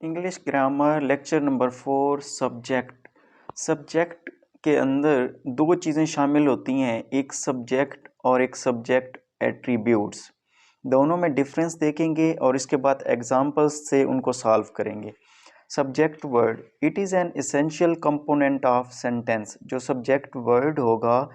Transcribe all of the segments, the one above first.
English grammar lecture number 4 subject के अंदर दो चीज़ें शामिल होती हैं, एक सब्जेक्ट और एक सब्जेक्ट एट्रीब्यूट्स। दोनों में डिफरेंस देखेंगे और इसके बाद एग्जांपल्स से उनको सॉल्व करेंगे। Subject word, it is an essential component of sentence. जो सब्जेक्ट वर्ड होगा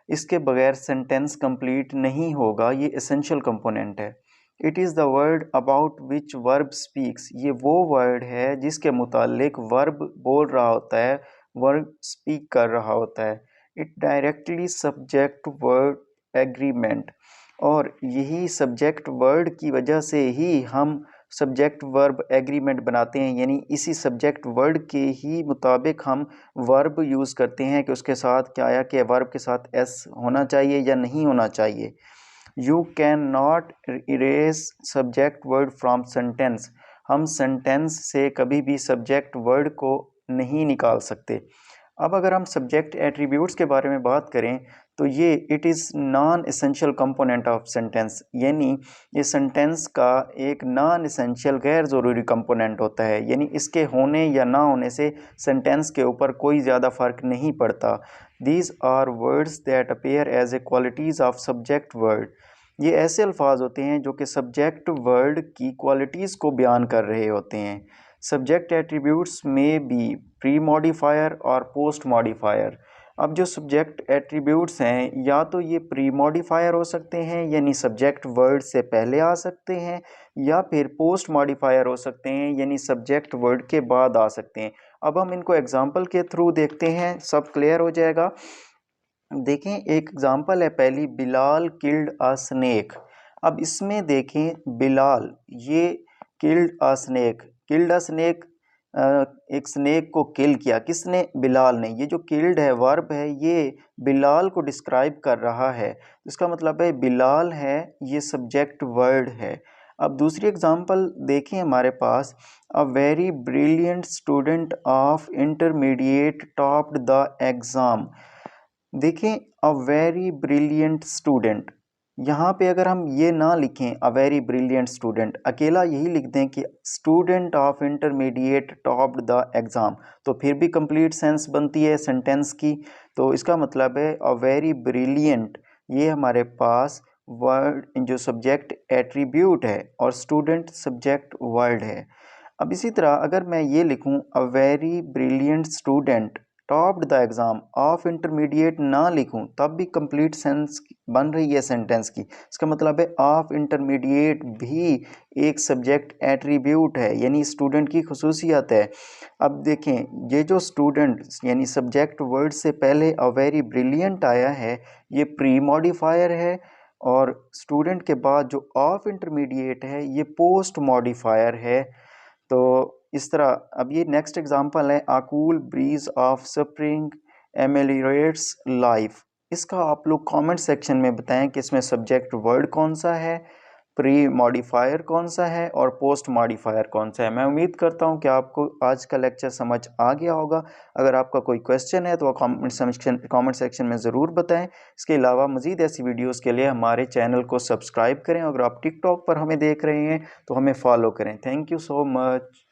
इसके बगैर सेंटेंस कंप्लीट नहीं होगा, ये एसेंशियल कंपोनेंट है। It is the word about which verb speaks, ये वो वर्ड है जिसके मुतालिक वर्ब बोल रहा होता है, वर्ब स्पीक कर रहा होता है। It directly subject word agreement, और यही सब्जेक्ट वर्ड की वजह से ही हम सब्जेक्ट वर्ब एग्रीमेंट बनाते हैं, यानी इसी सब्जेक्ट वर्ड के ही मुताबिक हम वर्ब यूज़ करते हैं कि उसके साथ क्या आया कि वर्ब के साथ एस होना चाहिए या नहीं होना चाहिए। You can not erase subject word from sentence, हम सेंटेंस से कभी भी सब्जेक्ट वर्ड को नहीं निकाल सकते। अब अगर हम सब्जेक्ट एट्रीब्यूट्स के बारे में बात करें तो ये it is non essential component of sentence, यानी ये सेंटेंस का एक नॉन एसेंशियल गैर ज़रूरी कंपोनेंट होता है, यानी इसके होने या ना होने से सेंटेंस के ऊपर कोई ज़्यादा फ़र्क नहीं पड़ता। These are words that appear as a qualities of subject word, ये ऐसे अल्फाज होते हैं जो कि सब्जेक्ट वर्ड की क्वालिटीज़ को बयान कर रहे होते हैं। सब्जेक्ट एट्रीब्यूट्स में बी प्री मॉडिफायर और पोस्ट मॉडिफायर। अब जो सब्जेक्ट एट्रीब्यूट्स हैं या तो ये प्री मॉडिफायर हो सकते हैं, यानी सब्जेक्ट वर्ड से पहले आ सकते हैं, या फिर पोस्ट मॉडिफायर हो सकते हैं, यानी सब्जेक्ट वर्ड के बाद आ सकते हैं। अब हम इनको एग्जांपल के थ्रू देखते हैं, सब क्लियर हो जाएगा। देखें, एक एग्जांपल है पहली, बिलाल किल्ड अ स्नेक। अब इसमें देखें बिलाल ये killed a snake, killed a snake, एक स्नेक को किल किया, किसने? बिलाल ने। ये जो किल्ड है वर्ब है, ये बिलाल को डिस्क्राइब कर रहा है, इसका मतलब है बिलाल है, ये सब्जेक्ट वर्ड है। अब दूसरी एग्जांपल देखें हमारे पास, a very brilliant student of intermediate topped the exam. देखें, अ वेरी ब्रिलियंट स्टूडेंट, यहाँ पे अगर हम ये ना लिखें अ वेरी ब्रिलियंट स्टूडेंट, अकेला यही लिख दें कि student of intermediate topped the exam, तो फिर भी कंप्लीट सेंस बनती है सेंटेंस की। तो इसका मतलब है अ वेरी ब्रिलियंट, ये हमारे पास वर्ड जो सब्जेक्ट एट्रीब्यूट है और स्टूडेंट सब्जेक्ट वर्ड है। अब इसी तरह अगर मैं ये लिखूं अ very brilliant student topped the exam of intermediate ना लिखूं, तब भी कंप्लीट सेंस बन रही है सेंटेंस की। इसका मतलब है ऑफ इंटरमीडिएट भी एक सब्जेक्ट एट्रीब्यूट है, यानी स्टूडेंट की खुसूसियत है। अब देखें, ये जो स्टूडेंट यानी सब्जेक्ट वर्ड से पहले अ वेरी ब्रिलियंट आया है, ये प्री मॉडिफायर है, और स्टूडेंट के बाद जो ऑफ इंटरमीडिएट है ये पोस्ट मॉडिफायर है। तो इस तरह अब ये नेक्स्ट एग्जांपल है, आकूल ब्रीज ऑफ स्प्रिंग एमेलियोरेट्स लाइफ। इसका आप लोग कमेंट सेक्शन में बताएं कि इसमें सब्जेक्ट वर्ड कौन सा है, प्री मॉडिफायर कौन सा है और पोस्ट मॉडिफायर कौन सा है। मैं उम्मीद करता हूं कि आपको आज का लेक्चर समझ आ गया होगा। अगर आपका कोई क्वेश्चन है तो वह कमेंट सेक्शन में ज़रूर बताएं। इसके अलावा मज़ीद ऐसी वीडियोस के लिए हमारे चैनल को सब्सक्राइब करें। अगर आप टिकटॉक पर हमें देख रहे हैं तो हमें फॉलो करें। Thank you so much.